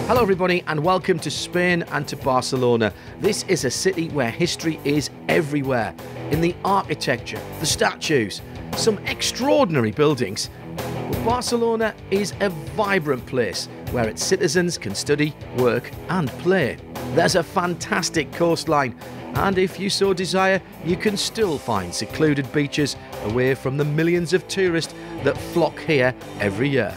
Hello everybody and welcome to Spain and to Barcelona. This is a city where history is everywhere. In the architecture, the statues, some extraordinary buildings. But Barcelona is a vibrant place where its citizens can study, work and play. There's a fantastic coastline, and if you so desire, you can still find secluded beaches away from the millions of tourists that flock here every year.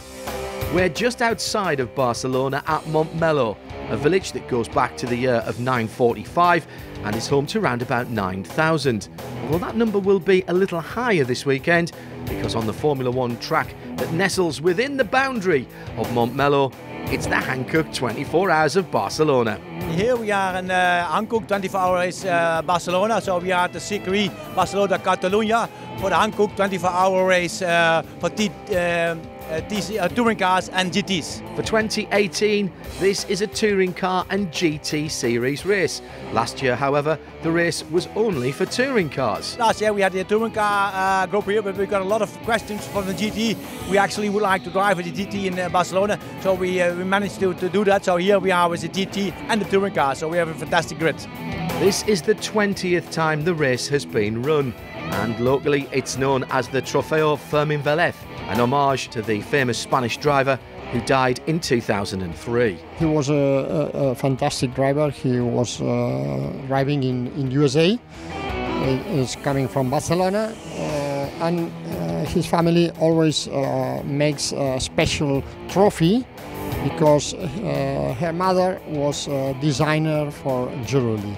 We're just outside of Barcelona at Montmeló, a village that goes back to the year of 945 and is home to around about 9,000. Although that number will be a little higher this weekend, because on the Formula One track that nestles within the boundary of Montmeló, it's the Hankook 24 Hours of Barcelona. Here we are in Hankook 24 Hours Barcelona, so we are at the Circuit Barcelona Catalunya for the Hankook 24-hour race for touring cars and GTs. For 2018, this is a touring car and GT series race. Last year, however, the race was only for touring cars. Last year we had the touring car group here, but we got a lot of questions from the GT. We actually would like to drive with the GT in Barcelona, so we managed to do that. So here we are with the GT and the touring car, so we have a fantastic grid. This is the 20th time the race has been run, and locally it's known as the Trofeo Fermín Vélez, an homage to the famous Spanish driver who died in 2003. He was a fantastic driver. He was driving in USA. He's coming from Barcelona, and his family always makes a special trophy because her mother was a designer for jewelry.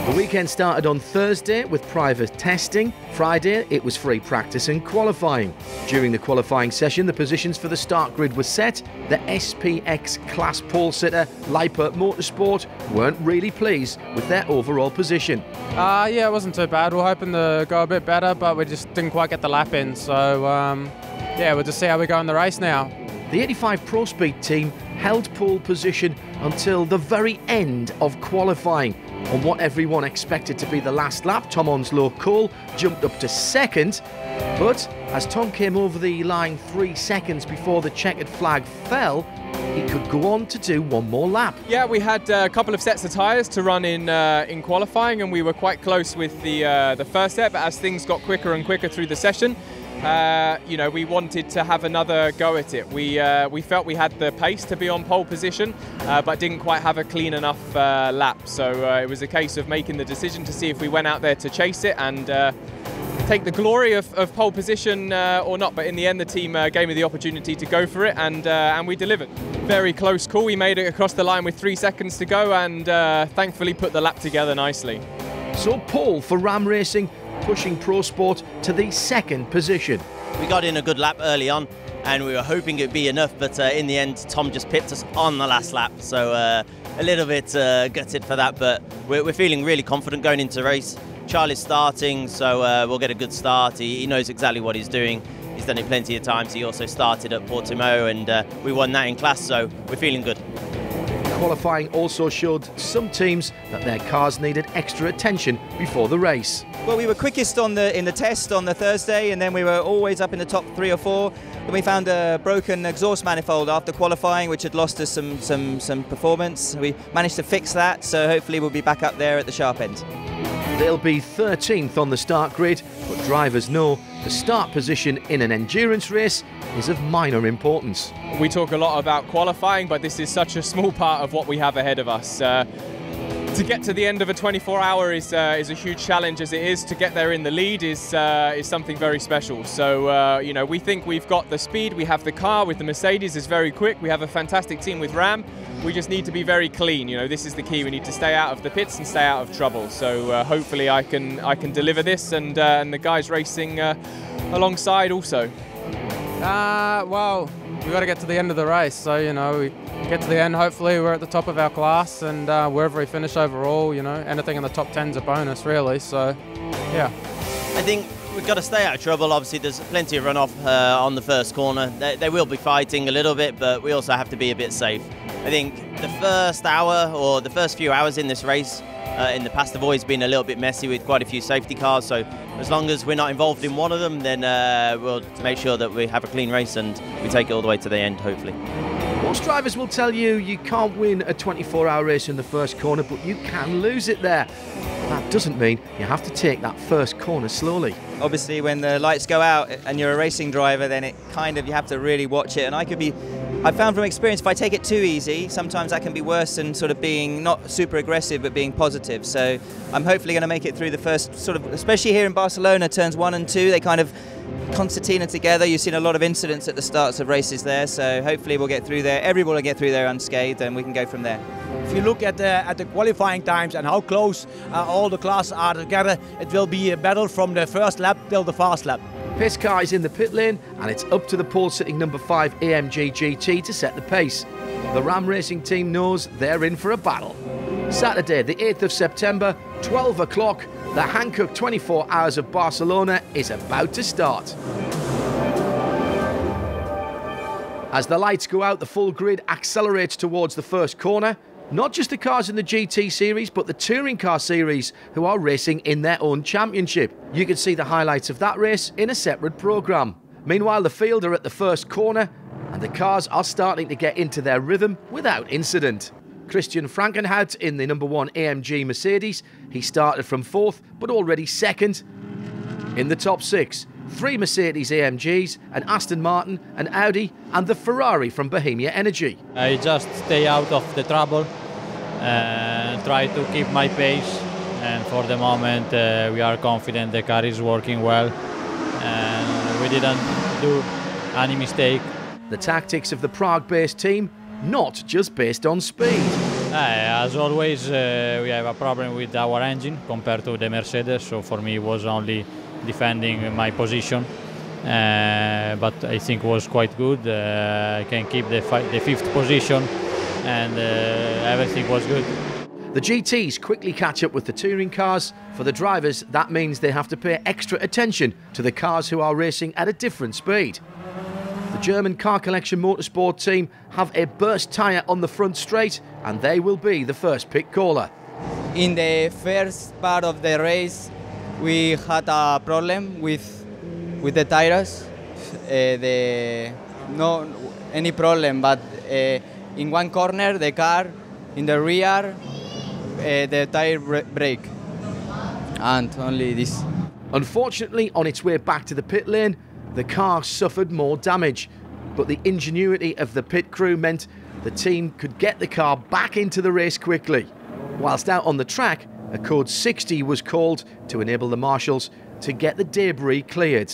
The weekend started on Thursday with private testing. Friday, it was free practice and qualifying. During the qualifying session, the positions for the start grid were set. The SPX class pole sitter, Lippert Motorsport, weren't really pleased with their overall position. Yeah, it wasn't too bad. We were hoping to go a bit better, but we just didn't quite get the lap in. So, yeah, we'll just see how we go in the race now. The 85 Pro Speed team held pole position until the very end of qualifying. On what everyone expected to be the last lap, Tom Onslow Cole jumped up to second, but as Tom came over the line 3 seconds before the checkered flag fell, he could go on to do one more lap. Yeah, we had a couple of sets of tyres to run in qualifying, and we were quite close with the first set, but as things got quicker and quicker through the session, you know, we wanted to have another go at it. We felt we had the pace to be on pole position, but didn't quite have a clean enough lap. So it was a case of making the decision to see if we went out there to chase it and take the glory of pole position or not. But in the end, the team gave me the opportunity to go for it, and we delivered. Very close call. We made it across the line with 3 seconds to go, and thankfully put the lap together nicely. So pole for Ram Racing, pushing Pro Sport to the second position. We got in a good lap early on and we were hoping it'd be enough, but in the end Tom just pipped us on the last lap, so a little bit gutted for that, but we're feeling really confident going into the race. Charlie's starting, so we'll get a good start. He knows exactly what he's doing. He's done it plenty of times. He also started at Portimao and we won that in class, so we're feeling good. Qualifying also showed some teams that their cars needed extra attention before the race. Well, we were quickest in the test on the Thursday, and then we were always up in the top 3 or 4. Then we found a broken exhaust manifold after qualifying, which had lost us some performance. We managed to fix that, so hopefully we'll be back up there at the sharp end. They'll be 13th on the start grid, but drivers know the start position in an endurance race is of minor importance. We talk a lot about qualifying, but this is such a small part of what we have ahead of us. To get to the end of a 24-hour is a huge challenge as it is. To get there in the lead is something very special. So, you know, we think we've got the speed, we have the car with the Mercedes is very quick, we have a fantastic team with Ram. We just need to be very clean. You know, this is the key. We need to stay out of the pits and stay out of trouble. So hopefully I can deliver this, and the guys racing alongside also. Well, we got to get to the end of the race, so you know, we get to the end, hopefully we're at the top of our class, and wherever we finish overall, you know, anything in the top 10's a bonus really, so yeah. I think we've got to stay out of trouble. Obviously there's plenty of runoff on the first corner. They will be fighting a little bit, but we also have to be a bit safe. I think the first hour or the first few hours in this race, in the past have always been a little bit messy with quite a few safety cars, so as long as we're not involved in one of them, then we'll make sure that we have a clean race and we take it all the way to the end, hopefully. Most drivers will tell you you can't win a 24-hour race in the first corner, but you can lose it there. That doesn't mean you have to take that first corner slowly. Obviously, when the lights go out and you're a racing driver, then it kind of, you have to really watch it. And I've found from experience, if I take it too easy, sometimes that can be worse than sort of being not super aggressive, but being positive. So I'm hopefully going to make it through the first sort of, especially here in Barcelona, turns 1 and 2, they kind of concertina together. You've seen a lot of incidents at the starts of races there, so hopefully we'll get through there. Everybody will get through there unscathed, and we can go from there. If you look at the qualifying times and how close all the classes are together, it will be a battle from the first lap till the fast lap. Pace car is in the pit lane, and it's up to the pole-sitting number 5 AMG GT to set the pace. The Ram Racing team knows they're in for a battle. Saturday, the 8th of September, 12 o'clock, the Hankook 24 Hours of Barcelona is about to start. As the lights go out, the full grid accelerates towards the first corner. Not just the cars in the GT series, but the touring car series who are racing in their own championship. You can see the highlights of that race in a separate programme. Meanwhile, the field are at the first corner and the cars are starting to get into their rhythm without incident. Christian Frankenhout in the number 1 AMG Mercedes. He started from 4th, but already 2nd. In the top 6, 3 Mercedes AMGs, an Aston Martin, an Audi, and the Ferrari from Bohemia Energy. I just stay out of the trouble and try to keep my pace. And for the moment, we are confident the car is working well, and we didn't do any mistake. The tactics of the Prague-based team, not just based on speed. As always, we have a problem with our engine compared to the Mercedes, so for me it was only defending my position, but I think it was quite good. I can keep the 5th position, and everything was good. The GTs quickly catch up with the touring cars. For the drivers, that means they have to pay extra attention to the cars who are racing at a different speed. The German car collection motorsport team have a burst tyre on the front straight, and they will be the first pit caller. In the first part of the race, we had a problem with the tires. No any problem, but in one corner, the car in the rear, the tire break, and only this. Unfortunately, on its way back to the pit lane, the car suffered more damage, but the ingenuity of the pit crew meant the team could get the car back into the race quickly. Whilst out on the track, a code 60 was called to enable the marshals to get the debris cleared.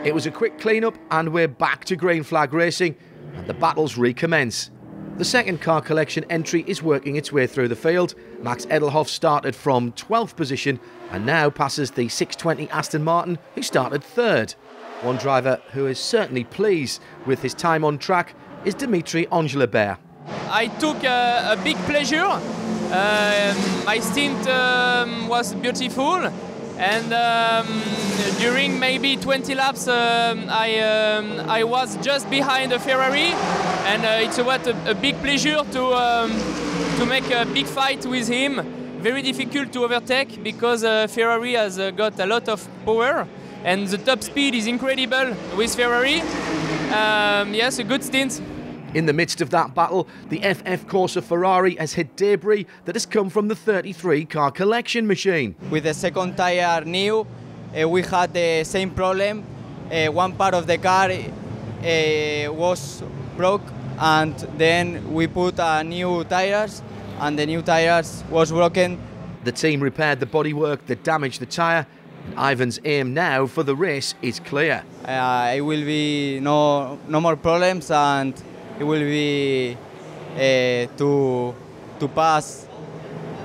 It was a quick clean-up and we're back to green flag racing, and the battles recommence. The second car collection entry is working its way through the field. Max Edelhoff started from 12th position and now passes the 620 Aston Martin, who started 3rd. One driver who is certainly pleased with his time on track is Dimitri Angelabert. I took a big pleasure. My stint was beautiful, and during maybe 20 laps I was just behind a Ferrari, and it was a big pleasure to make a big fight with him. Very difficult to overtake because Ferrari has got a lot of power, and the top speed is incredible with Ferrari. Yes, a good stint. In the midst of that battle, the FF Corsa Ferrari has hit debris that has come from the 33 car collection machine. With the second tire new, we had the same problem. One part of the car was broke, and then we put new tires, and the new tires was broken. The team repaired the bodywork that damaged the tyre, and Ivan's aim now for the race is clear. It will be no more problems, and it will be to pass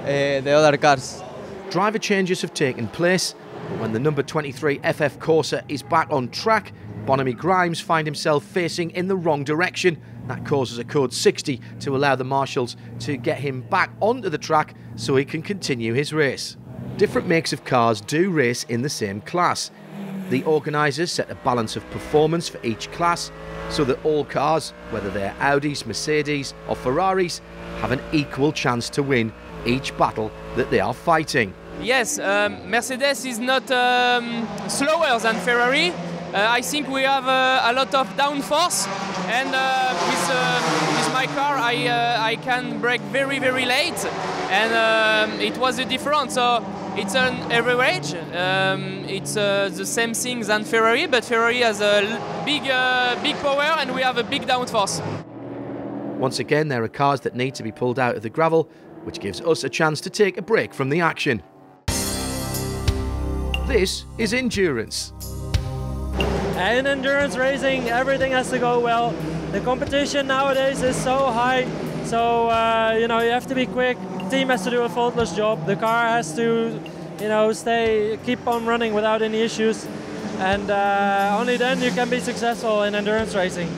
the other cars. Driver changes have taken place, but when the number 23 FF Corsa is back on track, Bonamy Grimes finds himself facing in the wrong direction. That causes a code 60 to allow the marshals to get him back onto the track so he can continue his race. Different makes of cars do race in the same class. The organisers set a balance of performance for each class so that all cars, whether they're Audis, Mercedes or Ferraris, have an equal chance to win each battle that they are fighting. Yes, Mercedes is not slower than Ferrari. I think we have a lot of downforce, and with my car I can brake very late, and it was a difference. So it's an average. It's the same thing than Ferrari, but Ferrari has a big power, and we have a big downforce. Once again, there are cars that need to be pulled out of the gravel, which gives us a chance to take a break from the action. This is endurance. In endurance racing, everything has to go well. The competition nowadays is so high, so you have to be quick. The team has to do a faultless job. The car has to, keep on running without any issues, and only then you can be successful in endurance racing.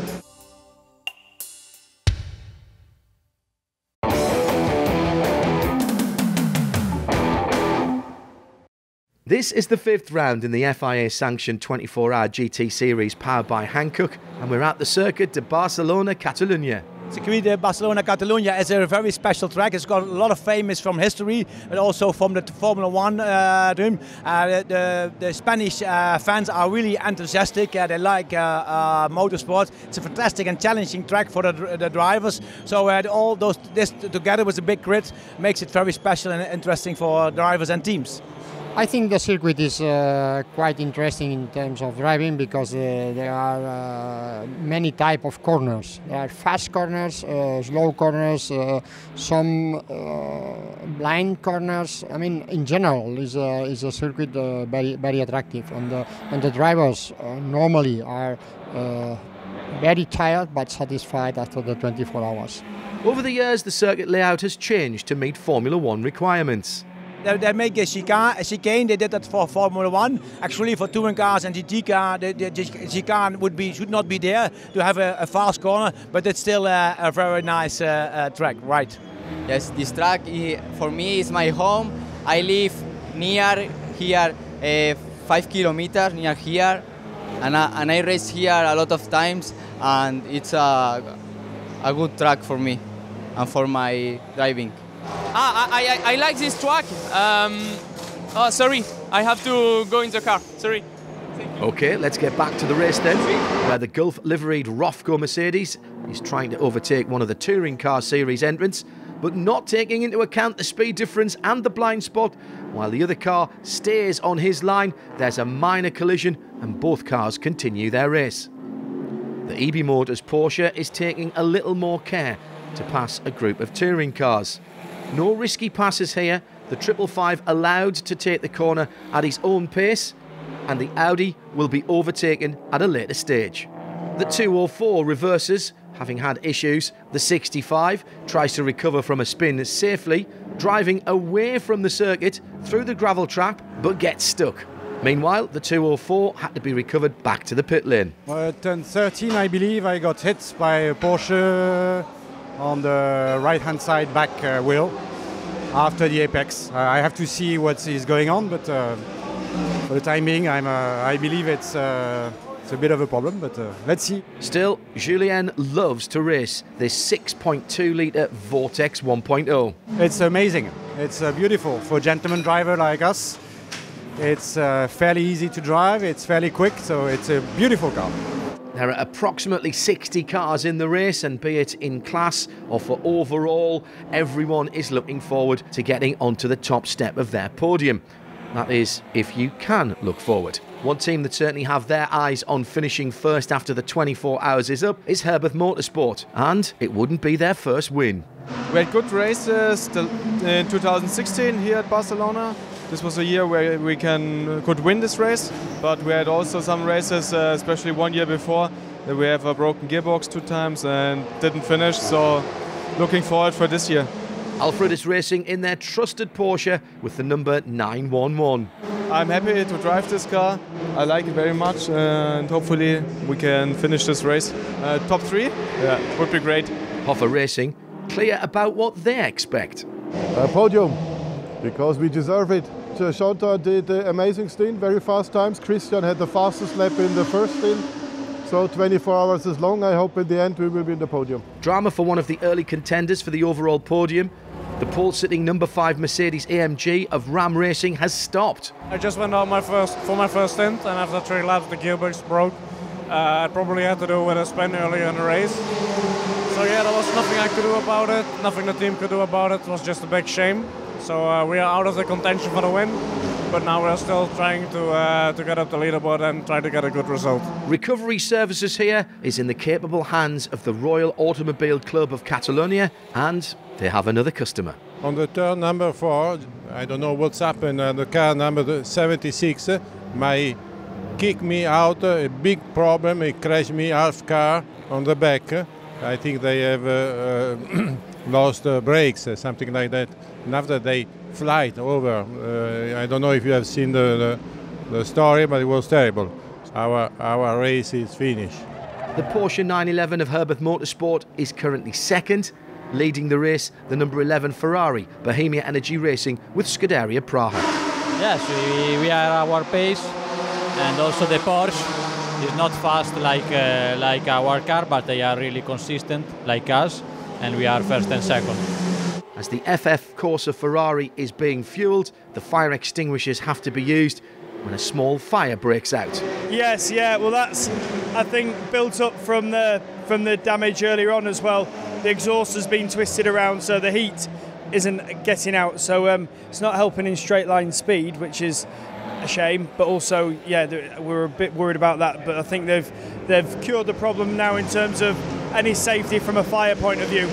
This is the 5th round in the FIA-sanctioned 24-hour GT series powered by Hankook, and we're at the Circuit de Barcelona, Catalunya. Circuit de Barcelona, Catalunya is a very special track. It's got a lot of famous from history, but also from the Formula 1 team. The Spanish fans are really enthusiastic. They like motorsports. It's a fantastic and challenging track for the drivers. So all this together with a big grid makes it very special and interesting for drivers and teams. I think the circuit is quite interesting in terms of driving because there are many types of corners. There are fast corners, slow corners, some blind corners. I mean, in general, is a circuit very attractive, and the drivers normally are very tired but satisfied after the 24 hours. Over the years, the circuit layout has changed to meet Formula 1 requirements. They make a chicane. They did that for Formula 1. Actually, for touring cars and GT car, the chicane should not be there to have a fast corner, but it's still a very nice track, right? Yes, this track for me is my home. I live near here, 5 kilometers near here, and I race here a lot of times, and it's a good track for me and for my driving. I like this track. Oh, sorry, I have to go in the car. Sorry. OK, let's get back to the race then, where the Gulf-liveried Rofco Mercedes is trying to overtake one of the touring car series entrants, but not taking into account the speed difference and the blind spot. While the other car stays on his line, there's a minor collision and both cars continue their race. The EB Motors Porsche is taking a little more care to pass a group of touring cars. No risky passes here, the 555 allowed to take the corner at his own pace, and the Audi will be overtaken at a later stage. The 204 reverses, having had issues. The 65 tries to recover from a spin safely, driving away from the circuit through the gravel trap, but gets stuck. Meanwhile, the 204 had to be recovered back to the pit lane. At turn 13, I believe, I got hit by a Porsche on the right-hand side back wheel after the apex. I have to see what is going on, but for the time being, I believe it's a bit of a problem, but let's see. Still, Julien loves to race this 6.2 litre Vortex 1.0. It's amazing. It's beautiful for a gentleman driver like us. It's fairly easy to drive, it's fairly quick, so it's a beautiful car. There are approximately 60 cars in the race, and be it in class or for overall, everyone is looking forward to getting onto the top step of their podium. That is, if you can look forward. One team that certainly have their eyes on finishing first after the 24 hours is up is Herbert Motorsport, and it wouldn't be their first win. We had good races in 2016 here at Barcelona. This was a year where we could win this race, but we had also some races, especially one year before, that we have a broken gearbox 2 times and didn't finish, so looking forward for this year. Alfred is racing in their trusted Porsche with the number 911. I'm happy to drive this car. I like it very much, and hopefully we can finish this race. Top 3? Yeah, would be great. Hoffa Racing clear about what they expect. A podium, because we deserve it. Shanta did an amazing stint, very fast times. Christian had the fastest lap in the first stint. So 24 hours is long. I hope in the end we will be in the podium. Drama for one of the early contenders for the overall podium. The pole-sitting number 5 Mercedes AMG of Ram Racing has stopped. I just went out for my first stint, and after 3 laps the gearbox broke. I probably had to do with a spin earlier in the race. So yeah, there was nothing I could do about it, nothing the team could do about it. It was just a big shame. So we are out of the contention for the win, but now we're still trying to get up the leaderboard and try to get a good result. Recovery services here is in the capable hands of the Royal Automobile Club of Catalonia, and they have another customer. On the turn number 4, I don't know what's happened, the car number 76, my kicked me out, a big problem, it crashed me half car on the back. I think they have lost brakes, something like that. And after they flight over, I don't know if you have seen the story, but it was terrible. Our race is finished. The Porsche 911 of Herbert Motorsport is currently second. Leading the race, the number 11 Ferrari, Bohemia Energy Racing with Scuderia Praha. Yes, we are our pace, and also the Porsche is not fast like our car, but they are really consistent like us, and we are first and second. As the FF Corsa Ferrari is being fuelled, the fire extinguishers have to be used when a small fire breaks out. Yes, yeah, well that's, I think, built up from the damage earlier on as well. The exhaust has been twisted around, so the heat isn't getting out, so it's not helping in straight line speed, which is a shame, but also, yeah, we're a bit worried about that, but I think they've cured the problem now in terms of any safety from a fire point of view.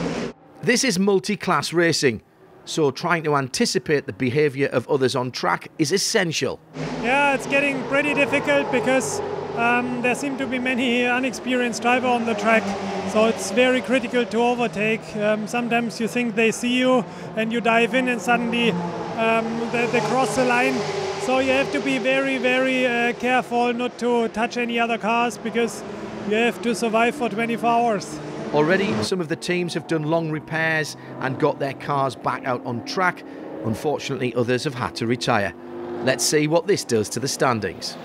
This is multi-class racing, so trying to anticipate the behaviour of others on track is essential. Yeah, it's getting pretty difficult because there seem to be many unexperienced drivers on the track, so it's very critical to overtake. Sometimes you think they see you and you dive in and suddenly they cross the line. So you have to be very, very careful not to touch any other cars because you have to survive for 24 hours. Already, some of the teams have done long repairs and got their cars back out on track. Unfortunately, others have had to retire. Let's see what this does to the standings.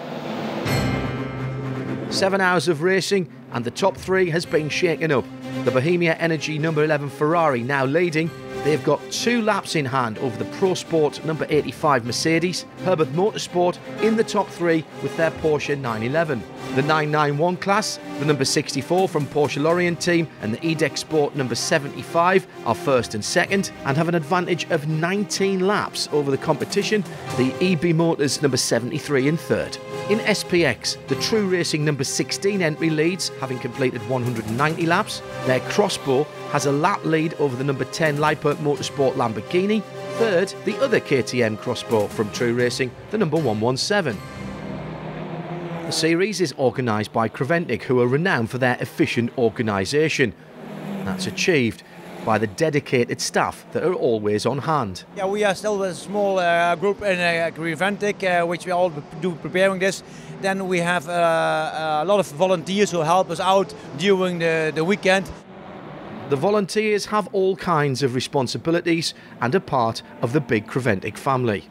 7 hours of racing and the top 3 has been shaken up. The Bohemia Energy number 11 Ferrari now leading. They've got 2 laps in hand over the Pro Sport number 85 Mercedes. Herbert Motorsport in the top 3 with their Porsche 911. The 991 class, the number 64 from Porsche Lorient team and the eDeck Sport number 75 are first and second and have an advantage of 19 laps over the competition. The EB Motors number 73 in third. In SPX, the True Racing number 16 entry leads, having completed 190 laps. Their Crossbow has a lap lead over the number 10 Lippert Motorsport Lamborghini. Third, the other KTM Crossbow from True Racing, the number 117. The series is organised by Creventic, who are renowned for their efficient organisation. That's achieved by the dedicated staff that are always on hand. Yeah, we are still a small group in Creventic, which we all do preparing this. Then we have a lot of volunteers who help us out during the weekend. The volunteers have all kinds of responsibilities and are part of the big Creventic family.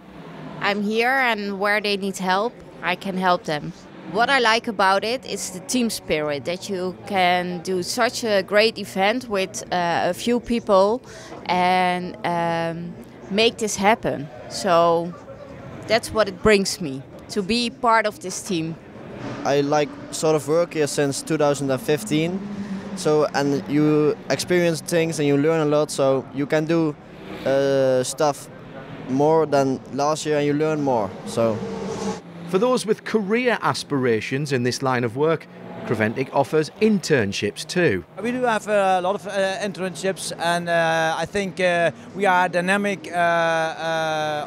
I'm here, and where they need help, I can help them. What I like about it is the team spirit, that you can do such a great event with a few people and make this happen. So that's what it brings me, to be part of this team. I like sort of work here since 2015. So, and you experience things and you learn a lot, so you can do stuff more than last year and you learn more. So. For those with career aspirations in this line of work, Creventic offers internships too. We do have a lot of internships, and I think we are a dynamic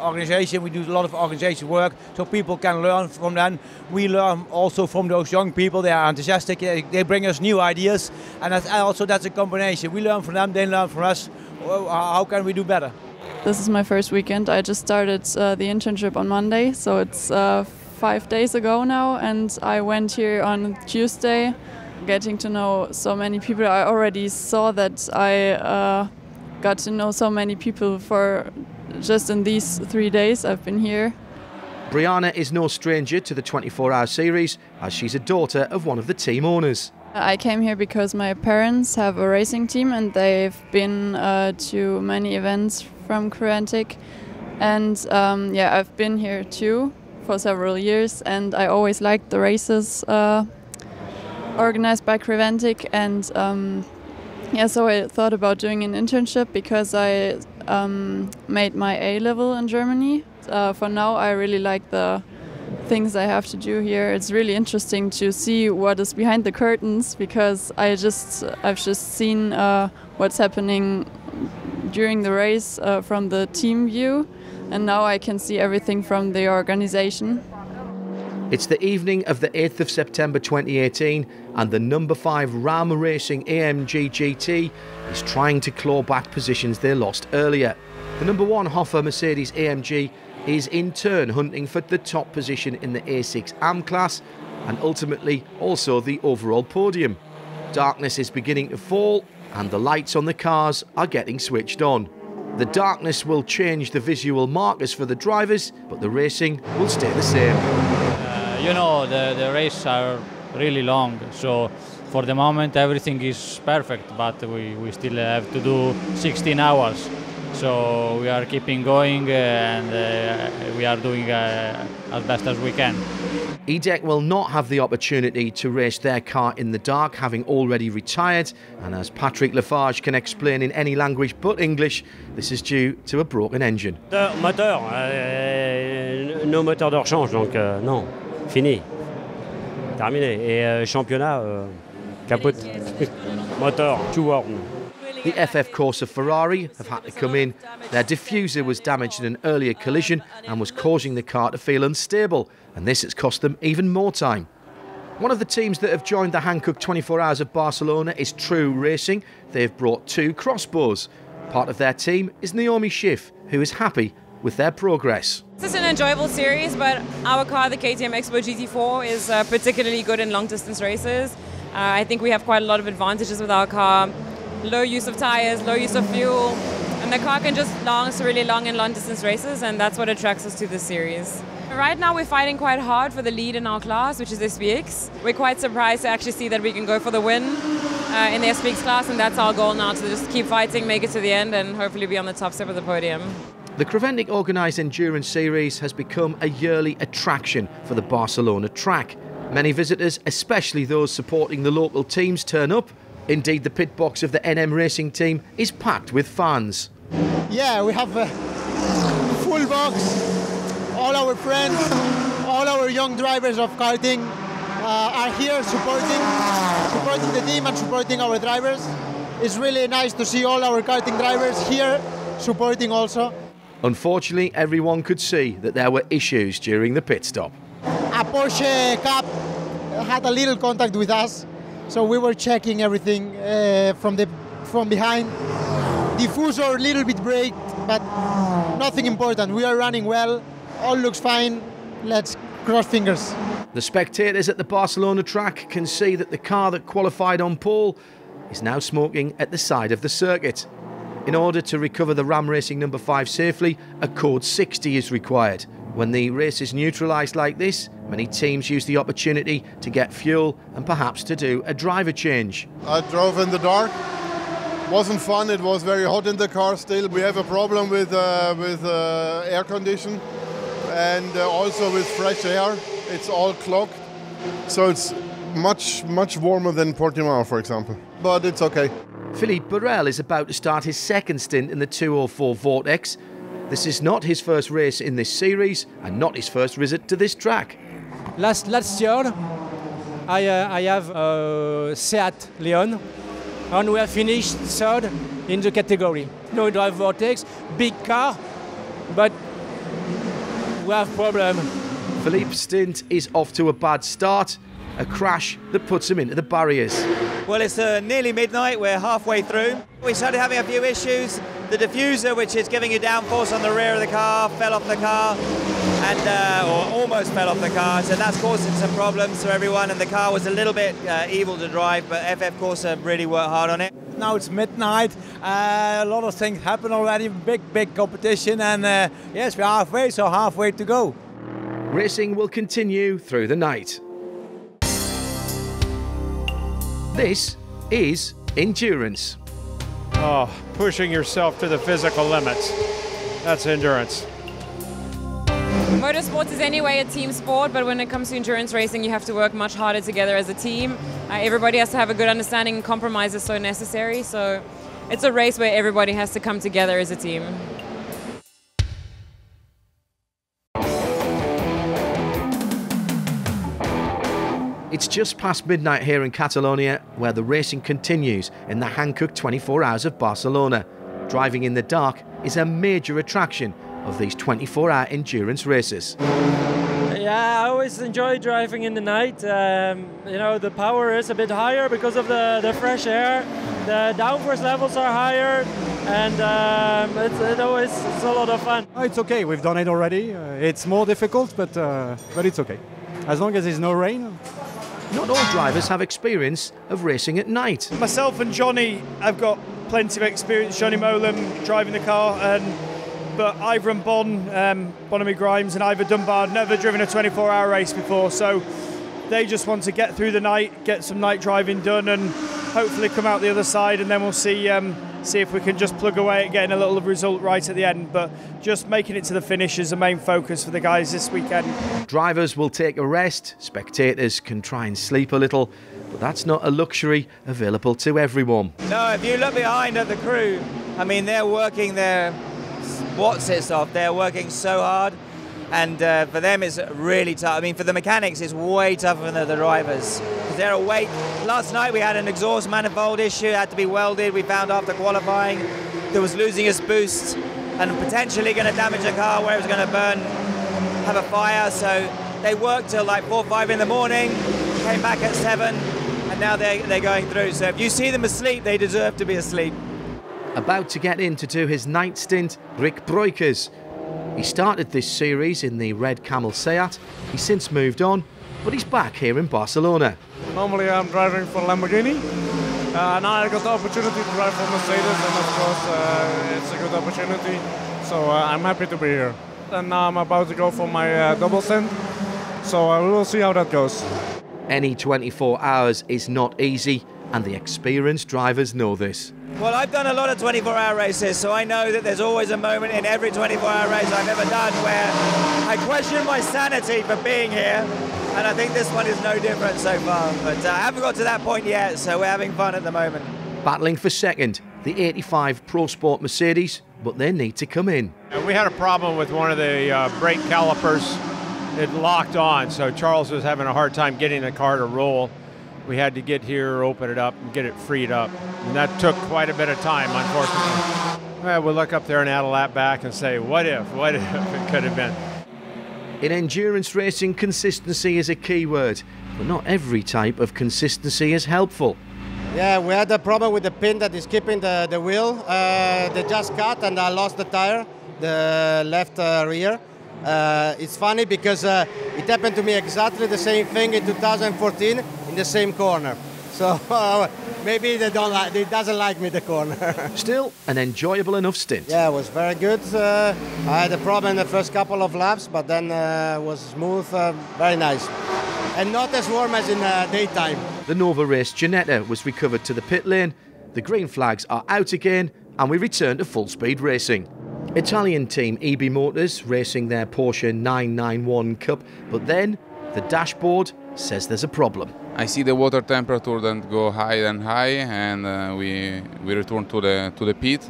organization. We do a lot of organization work, so people can learn from them. We learn also from those young people. They are enthusiastic, they bring us new ideas, and that's a combination. We learn from them, they learn from us. How can we do better? This is my first weekend. I just started the internship on Monday, so it's 5 days ago now, and I went here on Tuesday, getting to know so many people. I already saw that I got to know so many people for just in these 3 days I've been here. Brianna is no stranger to the 24-hour series, as she's a daughter of one of the team owners. I came here because my parents have a racing team and they've been to many events from Creventic, and yeah, I've been here too for several years, and I always liked the races organized by Creventic, and yeah, so I thought about doing an internship because I made my A level in Germany. For now, I really like the things I have to do here. It's really interesting to see what is behind the curtains, because I've just seen what's happening during the race from the team view, and now I can see everything from the organization. It's the evening of the 8th of September 2018, and the number 5 Ram Racing AMG GT is trying to claw back positions they lost earlier. The number 1 Hoffer Mercedes AMG is in turn hunting for the top position in the A6 AM class, and ultimately also the overall podium. Darkness is beginning to fall, and the lights on the cars are getting switched on. The darkness will change the visual markers for the drivers, but the racing will stay the same. You know, the races are really long, so for the moment everything is perfect, but we still have to do 16 hours. So we are keeping going, and we are doing as best as we can. EDEC will not have the opportunity to race their car in the dark, having already retired, and as Patrick Lafarge can explain in any language but English, this is due to a broken engine. Moteur, no moteur de rechange, donc non, fini, terminé. Et championnat, capote, moteur, too warm. The FF Corsa Ferrari have had to come in. Their diffuser was damaged in an earlier collision and was causing the car to feel unstable, and this has cost them even more time. One of the teams that have joined the Hankook 24 Hours of Barcelona is True Racing. They've brought 2 crossbows. Part of their team is Naomi Schiff, who is happy with their progress. This is an enjoyable series, but our car, the KTM Expo GT4, is particularly good in long distance races. I think we have quite a lot of advantages with our car. Low use of tires, low use of fuel, and the car can just last really long in long distance races, and that's what attracts us to this series. Right now we're fighting quite hard for the lead in our class, which is SPX. We're quite surprised to actually see that we can go for the win in the SPX class, and that's our goal now, to just keep fighting, make it to the end, and hopefully be on the top step of the podium. The Creventic organised endurance series has become a yearly attraction for the Barcelona track. Many visitors, especially those supporting the local teams, turn up. Indeed, the pit box of the NM Racing team is packed with fans. Yeah, we have a full box. All our friends, all our young drivers of karting are here supporting the team and supporting our drivers. It's really nice to see all our karting drivers here supporting also. Unfortunately, everyone could see that there were issues during the pit stop. A Porsche Cup had a little contact with us. So we were checking everything from behind. Diffuser a little bit braked, but nothing important. We are running well. All looks fine. Let's cross fingers. The spectators at the Barcelona track can see that the car that qualified on pole is now smoking at the side of the circuit. In order to recover the Ram Racing number 5 safely, a code 60 is required. When the race is neutralised like this, many teams use the opportunity to get fuel and perhaps to do a driver change. I drove in the dark. Wasn't fun. It was very hot in the car still. We have a problem with air condition and also with fresh air. It's all clogged. So it's much warmer than Portimao, for example. But it's okay. Philippe Borel is about to start his second stint in the 204 Vortex. This is not his first race in this series and not his first visit to this track. Last year, I have Seat Leon, and we have finished third in the category. No drive Vortex, big car, but we have problem. Philippe's stint is off to a bad start, a crash that puts him into the barriers. Well, it's nearly midnight, we're halfway through. We started having a few issues. The diffuser, which is giving you downforce on the rear of the car, fell off the car, and or almost fell off the car, so that's causing some problems for everyone, and the car was a little bit evil to drive, but FF Corsa really worked hard on it. Now it's midnight, a lot of things happen already, big competition, and yes, we're halfway, so halfway to go. Racing will continue through the night. This is endurance. Oh, pushing yourself to the physical limits. That's endurance. Motorsports is anyway a team sport, but when it comes to endurance racing, you have to work much harder together as a team. Everybody has to have a good understanding, and compromise is so necessary. So it's a race where everybody has to come together as a team. It's just past midnight here in Catalonia, where the racing continues in the Hankook 24 Hours of Barcelona. Driving in the dark is a major attraction of these 24-hour endurance races. Yeah, I always enjoy driving in the night. You know, the power is a bit higher because of the fresh air. The downforce levels are higher, and it's a lot of fun. Oh, it's okay. We've done it already. It's more difficult, but it's okay. As long as there's no rain. Not all drivers have experience of racing at night. Myself and Johnny have got plenty of experience. Johnny Molam driving the car, but Ivor and Bonamy Grimes and Ivor Dunbar never driven a 24-hour race before, so they just want to get through the night, get some night driving done, and hopefully come out the other side, and then we'll see if we can just plug away at getting a little result right at the end. But just making it to the finish is the main focus for the guys this weekend. Drivers will take a rest, spectators can try and sleep a little, but that's not a luxury available to everyone. No, if you look behind at the crew, I mean, they're working their what's it off. They're working so hard, and for them it's really tough. I mean, for the mechanics it's way tougher than the drivers, because they're awake. Last night we had an exhaust manifold issue, had to be welded. We found after qualifying there was losing its boost and potentially going to damage the car where it was going to burn, have a fire. So they worked till like 4 or 5 in the morning, came back at 7, and now they're going through. So if you see them asleep, they deserve to be asleep. About to get in to do his night stint, Rick Breukers. He started this series in the red Camel Seat. He's since moved on, but he's back here in Barcelona. Normally I'm driving for Lamborghini. Now I got the opportunity to drive for Mercedes, and of course it's a good opportunity. So I'm happy to be here. And now I'm about to go for my double stint. So we will see how that goes. Any 24 hours is not easy, and the experienced drivers know this. Well, I've done a lot of 24-hour races, so I know that there's always a moment in every 24-hour race I've ever done where I question my sanity for being here, and I think this one is no different so far. But I haven't got to that point yet, so we're having fun at the moment. Battling for second, the 85 Pro Sport Mercedes, but they need to come in. We had a problem with one of the brake calipers. It locked on, so Charles was having a hard time getting the car to roll. We had to get here, open it up, and get it freed up. And that took quite a bit of time, unfortunately. Well, we'll look up there and add a lap back and say, what if it could have been. In endurance racing, consistency is a key word, but not every type of consistency is helpful. Yeah, we had a problem with the pin that is keeping the wheel. They just cut and I lost the tire, the left rear. It's funny because it happened to me exactly the same thing in 2014 in the same corner. So maybe they doesn't like me, the corner. Still, an enjoyable enough stint. Yeah, it was very good. I had a problem in the first couple of laps, but then it was smooth, very nice. And not as warm as in daytime. The Nova race Ginetta was recovered to the pit lane, the green flags are out again, and we return to full speed racing. Italian team EB Motors racing their Porsche 991 Cup, but then the dashboard says there's a problem. I see the water temperature that go high and high, and we return to the pit,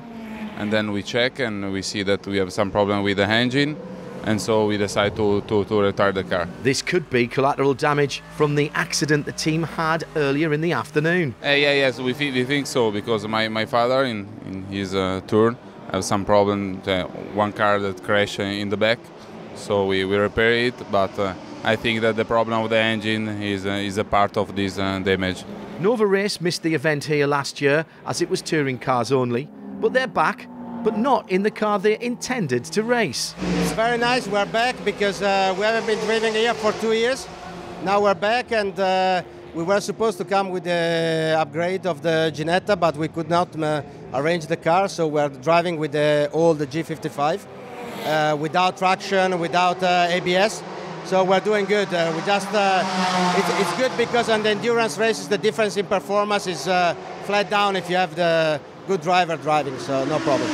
and then we check and we see that we have some problem with the engine, and so we decide to retire the car. This could be collateral damage from the accident the team had earlier in the afternoon. Yes, we think so, because my father in his turn have some problem, one car that crashed in the back, so we repair it, but I think that the problem with the engine is a part of this damage. Nova Race missed the event here last year as it was touring cars only, but they're back, but not in the car they intended to race. It's very nice, we're back because we haven't been driving here for 2 years. Now we're back, and we were supposed to come with the upgrade of the Ginetta, but we could not arrange the car, so we're driving with the old G55 without traction, without ABS. So we're doing good. It's good because on the endurance races the difference in performance is flat down if you have the good driver driving, so no problem.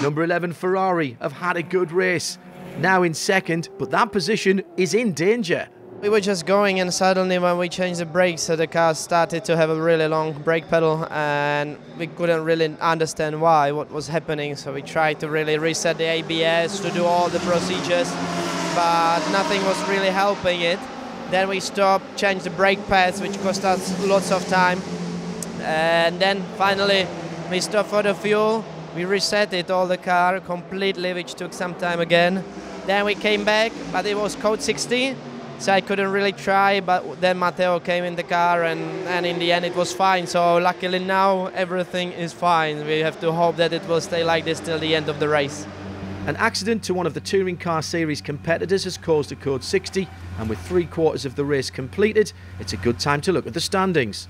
Number 11 Ferrari have had a good race. Now in second, but that position is in danger. We were just going, and suddenly when we changed the brakes, the car started to have a really long brake pedal, and we couldn't really understand what was happening. So we tried to really reset the ABS, to do all the procedures, but nothing was really helping it. Then we stopped, changed the brake pads, which cost us lots of time. And then finally we stopped for the fuel. We reset all the car completely, which took some time again. Then we came back, but it was code 60. So I couldn't really try, but then Matteo came in the car, and in the end it was fine. So luckily now everything is fine. We have to hope that it will stay like this till the end of the race. An accident to one of the Touring Car Series competitors has caused a code 60, and with 3/4 of the race completed, it's a good time to look at the standings.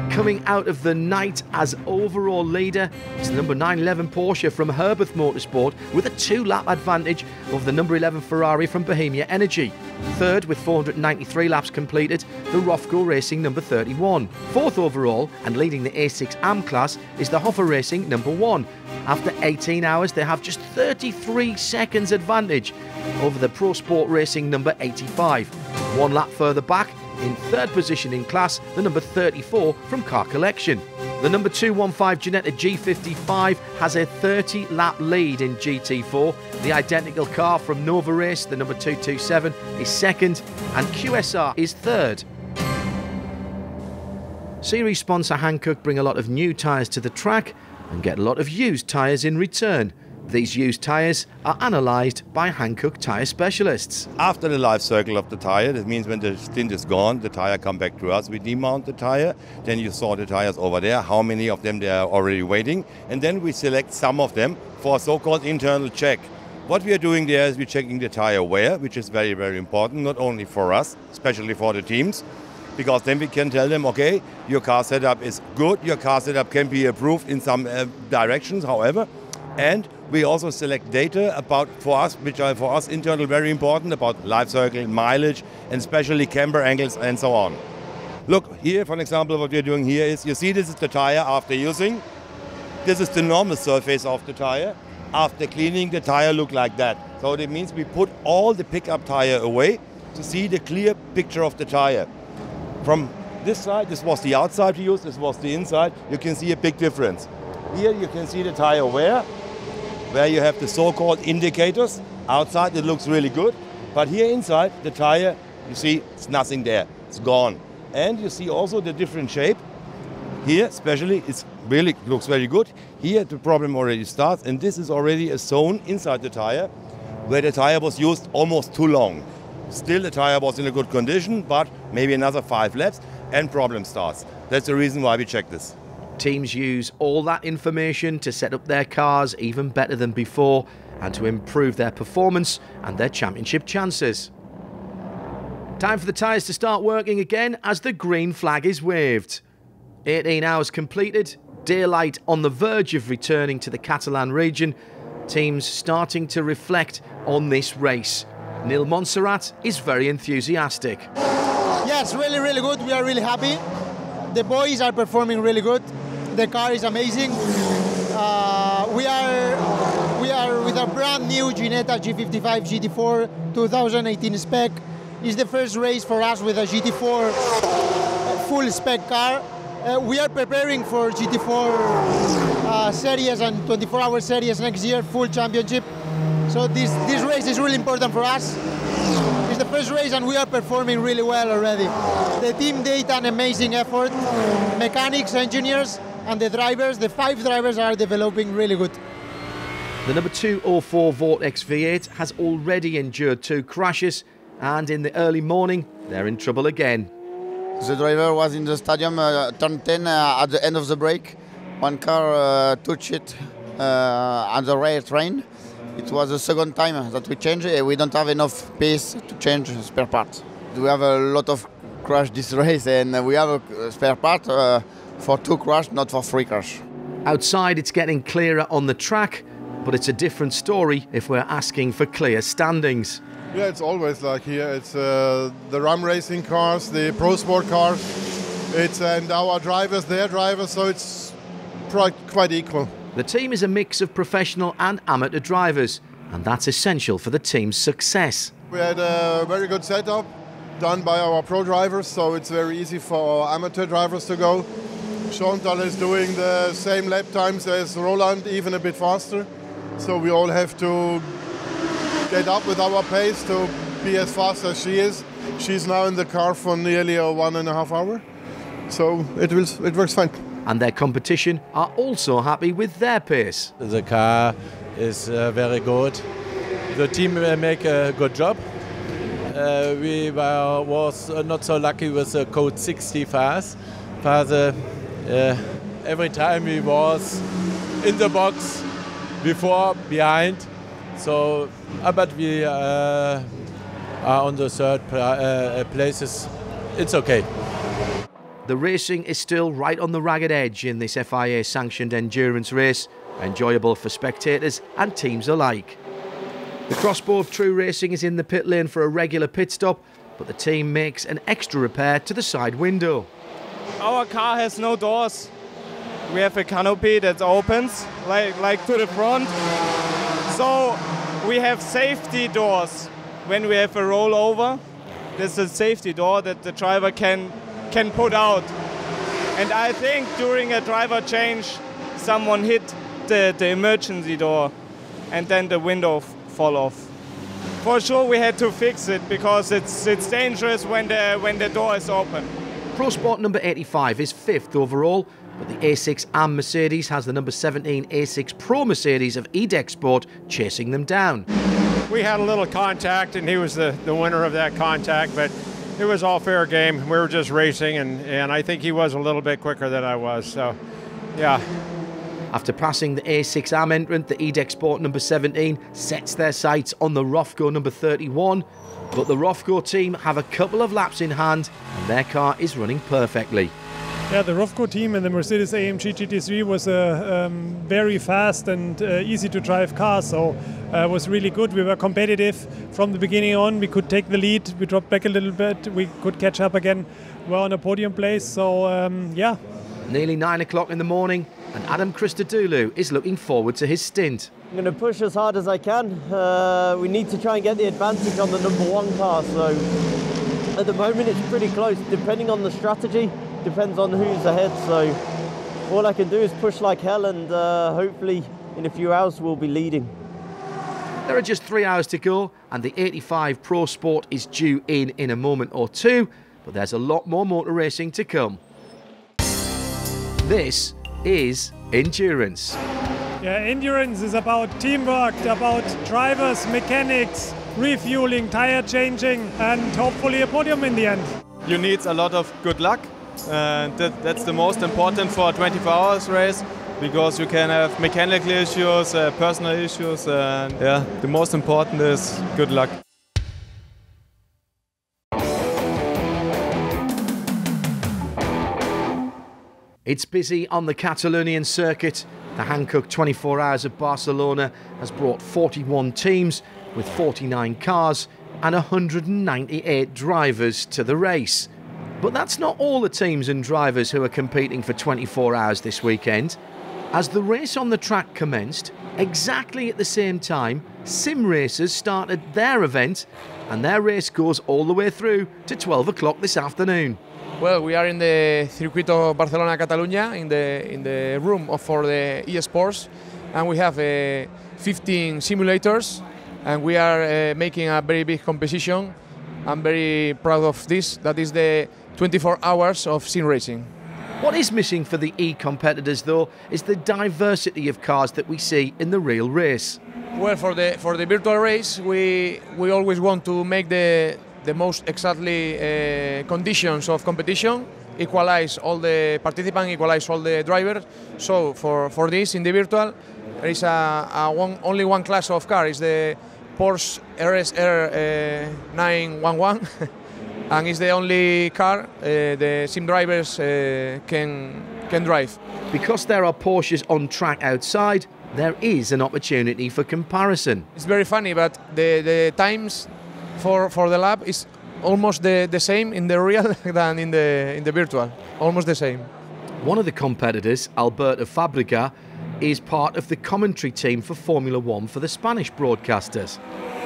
Coming out of the night as overall leader is the number 911 Porsche from Herbeth Motorsport with a 2-lap advantage over the number 11 Ferrari from Bohemia Energy. Third, with 493 laps completed, the Rofco Racing number 31. Fourth overall and leading the A6 AM class is the Hoffa Racing number 1. After 18 hours, they have just 33 seconds advantage over the Pro Sport Racing number 85. 1 lap further back, in third position in class, the number 34 from Car Collection. The number 215 Ginetta G55 has a 30-lap lead in GT4. The identical car from Nova Race, the number 227, is second, and QSR is third. Series sponsor Hankook bring a lot of new tyres to the track and get a lot of used tyres in return. These used tyres are analysed by Hankook tyre specialists. After the life cycle of the tyre, that means when the stint is gone, the tyre come back to us. We demount the tyre, then you saw the tyres over there, how many of them there are already waiting, and then we select some of them for a so-called internal check. What we are doing there is we're checking the tyre wear, which is very, very important, not only for us, especially for the teams, because then we can tell them, okay, your car setup is good, your car setup can be improved in some directions, however, and we also select data about, for us, which are for us internal very important, about life cycle, mileage, and especially camber angles and so on. Look, here, for example, what we're doing here is, you see this is the tire after using. This is the normal surface of the tire. After cleaning, the tire look like that. So that means we put all the pickup tire away to see the clear picture of the tire. From this side, this was the outside we used, this was the inside, you can see a big difference. Here you can see the tire wear, where you have the so-called indicators. Outside it looks really good, but here inside the tire, you see it's nothing there, it's gone. And you see also the different shape. Here especially, it really looks very good. Here the problem already starts, and this is already a zone inside the tire where the tire was used almost too long. Still the tire was in a good condition, but maybe another 5 laps and problem starts. That's the reason why we check this. Teams use all that information to set up their cars even better than before and to improve their performance and their championship chances. Time for the tyres to start working again as the green flag is waved. 18 hours completed, daylight on the verge of returning to the Catalan region, teams starting to reflect on this race. Neil Montserrat is very enthusiastic. Yes, really, really good. We are really happy. The boys are performing really good. The car is amazing. We are with a brand new Ginetta G55 GT4 2018 spec. It's the first race for us with a GT4 full spec car. We are preparing for GT4 series and 24-hour series next year, full championship. So this race is really important for us. It's the first race and we are performing really well already. The team did an amazing effort. Mechanics, engineers, and the drivers, the 5 drivers are developing really good. The number 204 Vortex V8 has already endured 2 crashes, and in the early morning, they're in trouble again. The driver was in the stadium, turn 10 at the end of the break. One car touched it on the rear train. It was the second time that we changed. We don't have enough pace to change spare parts. We have a lot of crash this race, and we have a spare part for 2 crash, not for 3 crash. Outside, it's getting clearer on the track, but it's a different story if we're asking for clear standings. Yeah, it's always like here. It's the Ram Racing cars, the Pro Sport cars, and our drivers, their drivers, so it's quite equal. The team is a mix of professional and amateur drivers, and that's essential for the team's success. We had a very good setup done by our pro drivers, so it's very easy for our amateur drivers to go. Chantal is doing the same lap times as Roland, even a bit faster. So we all have to get up with our pace to be as fast as she is. She's now in the car for nearly 1.5 hours, so it works fine. And their competition are also happy with their pace. The car is very good. The team make a good job. We was not so lucky with the code 60 fast. Every time we was in the box, before, behind. So, but we are on the third places. It's okay. The racing is still right on the ragged edge in this FIA-sanctioned endurance race, enjoyable for spectators and teams alike. The Crossbow True Racing is in the pit lane for a regular pit stop, but the team makes an extra repair to the side window. Our car has no doors. We have a canopy that opens like to the front. So we have safety doors. When we have a rollover, there's a safety door that the driver can put out. And I think during a driver change, someone hit the emergency door and then the window fall off. For sure we had to fix it because it's dangerous when the door is open. Pro Sport number 85 is 5th overall, but the A6 AM Mercedes has the number 17 A6 Pro Mercedes of EDEC Sport chasing them down. We had a little contact and he was the winner of that contact, but it was all fair game. We were just racing and I think he was a little bit quicker than I was, so yeah. After passing the A6 AM entrant, the EDEC Sport number 17 sets their sights on the Rofco number 31, but the Rofco team have a couple of laps in hand and their car is running perfectly. Yeah, the Rofco team in the Mercedes-AMG GT3 was a very fast and easy to drive car, so it was really good. We were competitive from the beginning on. We could take the lead, we dropped back a little bit, we could catch up again. We're on a podium place, so yeah. Nearly 9 o'clock in the morning and Adam Christodoulou is looking forward to his stint. I'm going to push as hard as I can. We need to try and get the advantage on the number 1 car, so at the moment it's pretty close, depending on the strategy. Depends on who's ahead, so all I can do is push like hell and hopefully in a few hours we'll be leading. There are just 3 hours to go and the 85 Pro Sport is due in a moment or two, but there's a lot more motor racing to come. This is endurance. Yeah, endurance is about teamwork, about drivers, mechanics, refueling, tire changing and hopefully a podium in the end. You need a lot of good luck. That's the most important for a 24 hours race because you can have mechanical issues, personal issues, and yeah, the most important is good luck. It's busy on the Catalonian circuit. The Hankook 24 Hours of Barcelona has brought 41 teams with 49 cars and 198 drivers to the race. But that's not all the teams and drivers who are competing for 24 hours this weekend. As the race on the track commenced, exactly at the same time, sim racers started their event and their race goes all the way through to 12 o'clock this afternoon. Well, we are in the Circuito Barcelona Catalunya, in the room for the eSports, and we have 15 simulators, and we are making a very big competition. I'm very proud of this. That is the 24 hours of sim racing. What is missing for the e-competitors, though, is the diversity of cars that we see in the real race. Well, for the virtual race, we always want to make the most exactly conditions of competition, equalize all the participants, equalize all the drivers. So for this, in the virtual, there is only one class of car. It's the Porsche RSR 911. And it's the only car the sim drivers can drive. Because there are Porsches on track outside, there is an opportunity for comparison. It's very funny, but the times for the lap is almost the same in the real than in the virtual. Almost the same. One of the competitors, Alberto Fabrega, is part of the commentary team for Formula One for the Spanish broadcasters.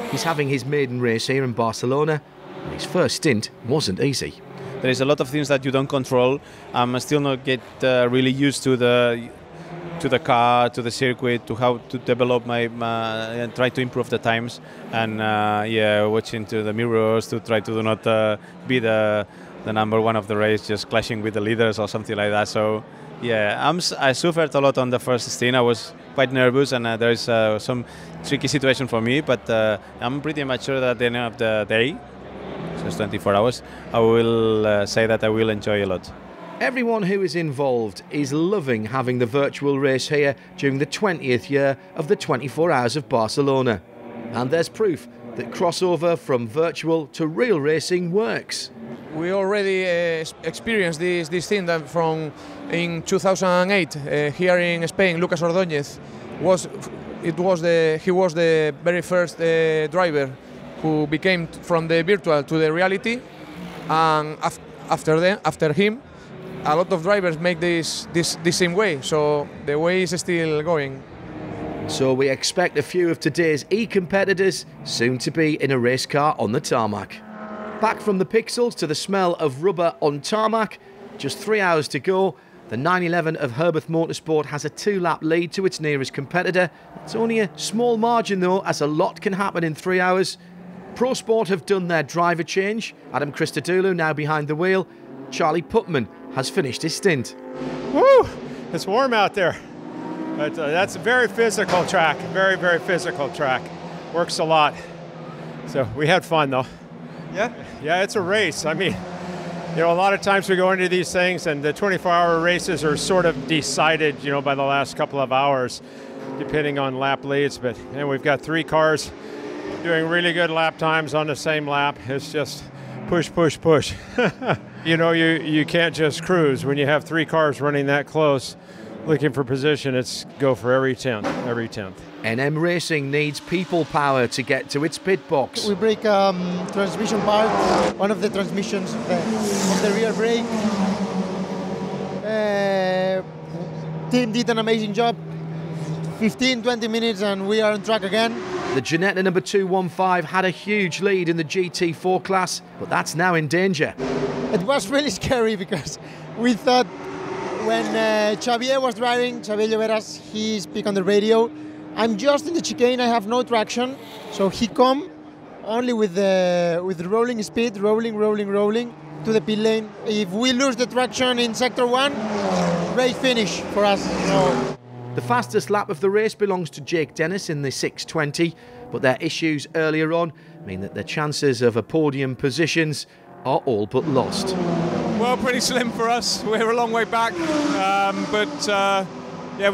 He's having his maiden race here in Barcelona, and his first stint wasn't easy. There is a lot of things that you don't control. I'm still not really used to the car, to the circuit, to how to develop and try to improve the times, and watching to the mirrors to try to do not be the number one of the race, just clashing with the leaders or something like that. So yeah, I suffered a lot on the first stint. I was quite nervous, and there is some tricky situation for me, but I'm pretty much sure that at the end of the day, so it's 24 hours, I will say that I will enjoy a lot. Everyone who is involved is loving having the virtual race here during the 20th year of the 24 Hours of Barcelona. And there's proof that crossover from virtual to real racing works. We already experienced this thing that from in 2008 here in Spain. Lucas Ordóñez was the very first driver who became from the virtual to the reality, and after him, a lot of drivers make this same way. So the way is still going. So we expect a few of today's e-competitors soon to be in a race car on the tarmac. Back from the pixels to the smell of rubber on tarmac, just 3 hours to go. The 911 of Herbeth Motorsport has a 2-lap lead to its nearest competitor. It's only a small margin though, as a lot can happen in 3 hours. Pro Sport have done their driver change. Adam Christodoulou now behind the wheel. Charlie Putman has finished his stint. Woo! It's warm out there. But that's a very physical track, very, very physical track. Works a lot. So we had fun though. Yeah? Yeah, it's a race. I mean, you know, a lot of times we go into these things and the 24-hour races are sort of decided, you know, by the last couple of hours, depending on lap leads. And we've got 3 cars doing really good lap times on the same lap. It's just push, push, push. You know, you can't just cruise. When you have 3 cars running that close, looking for position, it's go for every tenth. NM Racing needs people power to get to its pit box. We break transmission part, one of the transmissions of the rear brake. Team did an amazing job. 15-20 minutes and we are on track again. The Ginetta number 215 had a huge lead in the GT4 class, but that's now in danger. It was really scary because we thought when Xavier was driving, Xavier Lloveras, he speak on the radio, I'm just in the chicane, I have no traction, so he come only with the rolling speed, rolling to the pit lane. If we lose the traction in sector 1, race finish for us. So. The fastest lap of the race belongs to Jake Dennis in the 6:20, but their issues earlier on mean that their chances of a podium positions are all but lost. Well, pretty slim for us. We're a long way back, we're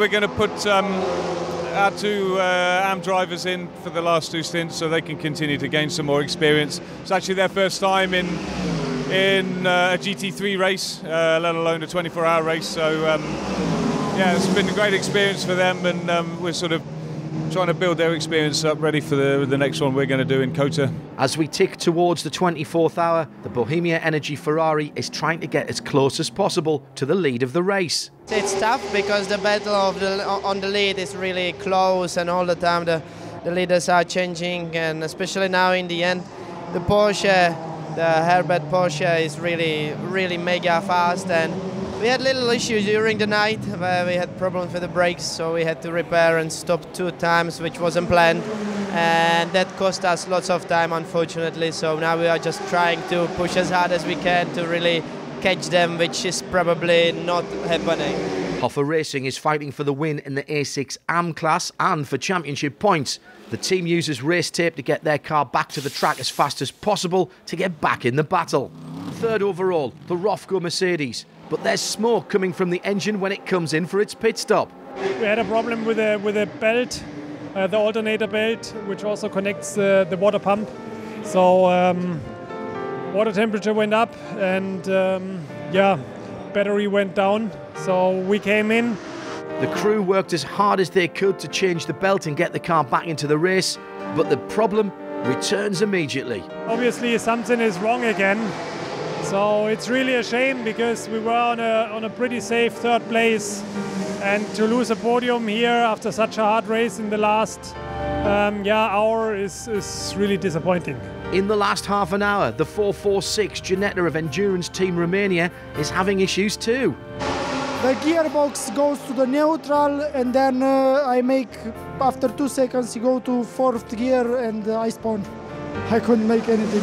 going to put our 2 AM drivers in for the last 2 stints so they can continue to gain some more experience. It's actually their first time in a GT3 race, let alone a 24-hour race. So it's been a great experience for them, and we're sort of trying to build their experience up, ready for the next one we're going to do in Kota. As we tick towards the 24th hour, the Bohemia Energy Ferrari is trying to get as close as possible to the lead of the race. It's tough because the battle on the lead is really close, and all the time the leaders are changing, and especially now in the end, the Porsche, the Herbert Porsche is really mega fast, and we had little issues during the night where we had problems with the brakes, so we had to repair and stop 2 times, which wasn't planned, and that cost us lots of time, unfortunately. So now we are just trying to push as hard as we can to really catch them, which is probably not happening. Hoffa Racing is fighting for the win in the A6 AM class and for championship points. The team uses race tape to get their car back to the track as fast as possible to get back in the battle. 3rd overall, the Rofco Mercedes. But there's smoke coming from the engine when it comes in for its pit stop. We had a problem with the belt, the alternator belt, which also connects the water pump. So water temperature went up, and battery went down. So we came in. The crew worked as hard as they could to change the belt and get the car back into the race, but the problem returns immediately. Obviously something is wrong again. So it's really a shame because we were on a pretty safe third place, and to lose a podium here after such a hard race in the last hour is really disappointing. In the last half an hour, the 446 Ginetta of Endurance Team Romania is having issues too. The gearbox goes to the neutral, and then I make, after 2 seconds, you go to fourth gear and I spawn. I couldn't make anything.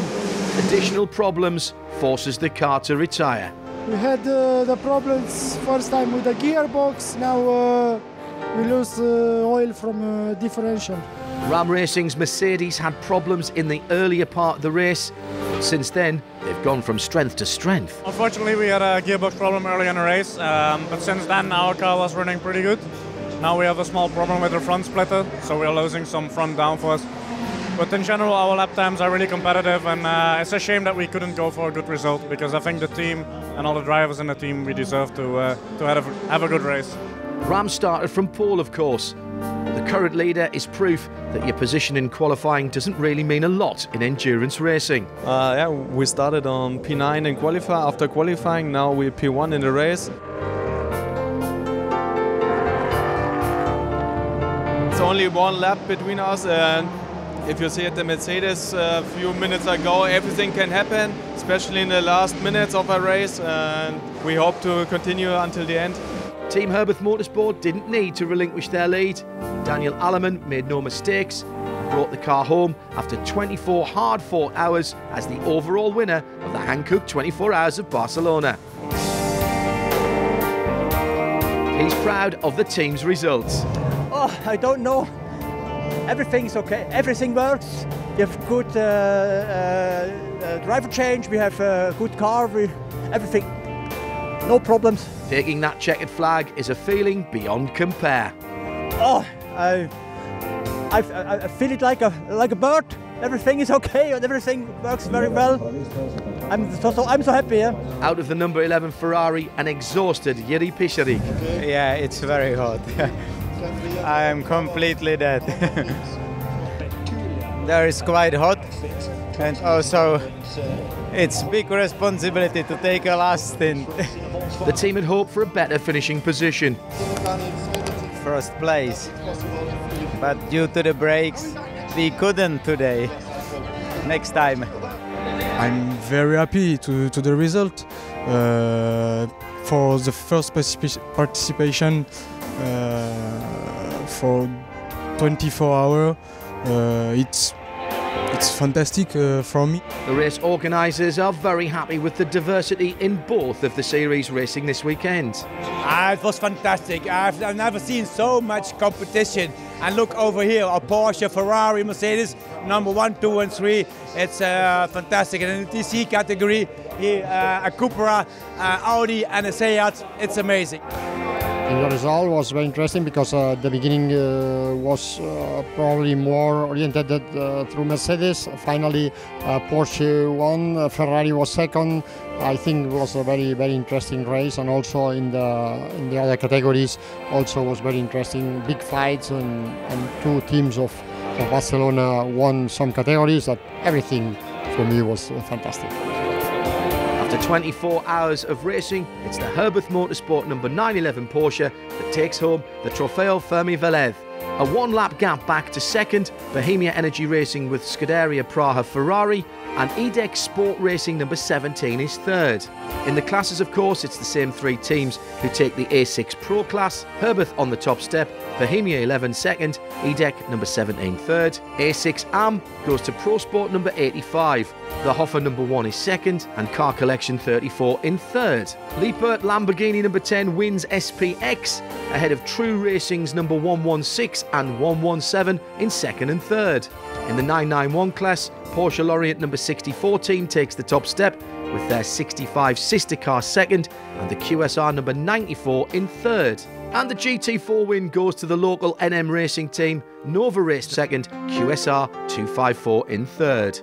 Additional problems forces the car to retire. We had the problems first time with the gearbox, now we lose oil from differential. Ram Racing's Mercedes had problems in the earlier part of the race, but since then they've gone from strength to strength. Unfortunately, we had a gearbox problem early in the race, but since then our car was running pretty good. Now we have a small problem with the front splitter, so we're losing some front downforce. But in general, our lap times are really competitive, and it's a shame that we couldn't go for a good result, because I think the team and all the drivers in the team, we deserve to have a good race. Ram started from pole, of course. The current leader is proof that your position in qualifying doesn't really mean a lot in endurance racing. Yeah, we started on P9 in qualify. After qualifying, now we're P1 in the race. It's only one lap between us, and if you see at the Mercedes a few minutes ago, everything can happen, especially in the last minutes of a race, and we hope to continue until the end. Team Herbert Motorsport didn't need to relinquish their lead. Daniel Alleman made no mistakes, brought the car home after 24 hard-fought hours as the overall winner of the Hankook 24 Hours of Barcelona. He's proud of the team's results. Oh, I don't know. Everything's okay. Everything works. We have good driver change. We have a good car. Everything. No problems. Taking that checkered flag is a feeling beyond compare. Oh, I feel it like a bird. Everything is okay and everything works very well. I'm so happy. Yeah? Out of the number 11 Ferrari, an exhausted Jiri Pišarik. Yeah, it's very hot. I am completely dead. There is quite hot, and also it's big responsibility to take a last stint. The team had hoped for a better finishing position. First place, but due to the brakes, we couldn't today. Next time. I'm very happy to the result. For the first participation for 24 hours, it's fantastic for me. The race organisers are very happy with the diversity in both of the series racing this weekend. It was fantastic. I've never seen so much competition. And look over here, a Porsche, Ferrari, Mercedes, number 1, 2 and 3. It's fantastic. And in the TC category, here, a Cupra, Audi and a Seat. It's amazing. And the result was very interesting because the beginning was probably more oriented through Mercedes. Finally, Porsche won, Ferrari was second. I think it was a very, very interesting race, and also in the other categories also was very interesting. Big fights, and two teams of Barcelona won some categories. That everything for me was fantastic. After 24 hours of racing, it's the Herbert Motorsport number 911 Porsche that takes home the Trofeo Fermi Velez. A one-lap gap back to second, Bohemia Energy Racing with Scuderia Praha Ferrari, and EDEC Sport Racing number 17 is third. In the classes, of course, it's the same three teams who take the A6 Pro class. Herbert on the top step, Bohemia 11 second, EDEC number 17 third. A6 AM goes to Pro Sport number 85. The Hoffer number 1 is second, and Car Collection 34 in third. Lippert Lamborghini number 10 wins SPX ahead of True Racing's number 116 and 117 in second and third. In the 991 class, Porsche Laureate number 64 team takes the top step with their 65 sister car second, and the QSR number 94 in third. And the GT4 win goes to the local NM Racing team, Nova Race second, QSR 254 in third.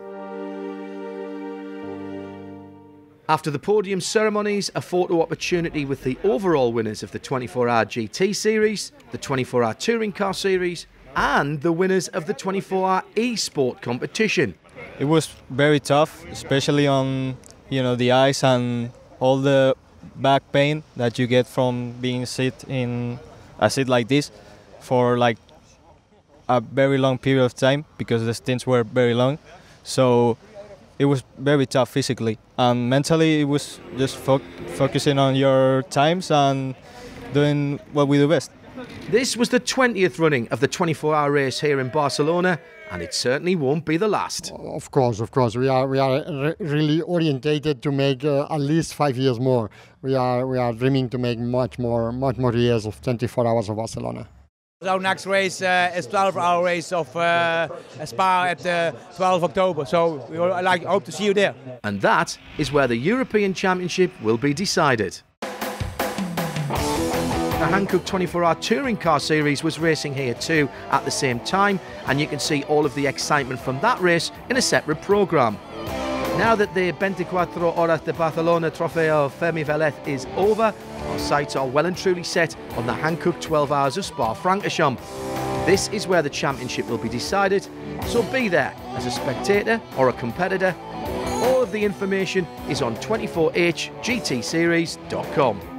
After the podium ceremonies, a photo opportunity with the overall winners of the 24-hour GT series, the 24-hour touring car series, and the winners of the 24-hour e-sport competition. It was very tough, especially on you know, the ice and all the back pain that you get from being sit in a seat like this for like a very long period of time, because the stints were very long. So it was very tough physically, and mentally it was just focusing on your times and doing what we do best. This was the 20th running of the 24-hour race here in Barcelona, and it certainly won't be the last. Of course. We are really orientated to make at least 5 years more. We are dreaming to make much more years of 24 hours of Barcelona. Our next race is 12-hour race of Spa at 12 October. So we hope to see you there. And that is where the European Championship will be decided. The Hankook 24-hour touring car series was racing here too at the same time, and you can see all of the excitement from that race in a separate programme. Now that the 24 Horas de Barcelona Trofeo Fermi Velez is over, our sights are well and truly set on the Hankook 12 Hours of Spa-Francorchamps. This is where the championship will be decided, so be there as a spectator or a competitor. All of the information is on 24hgtseries.com.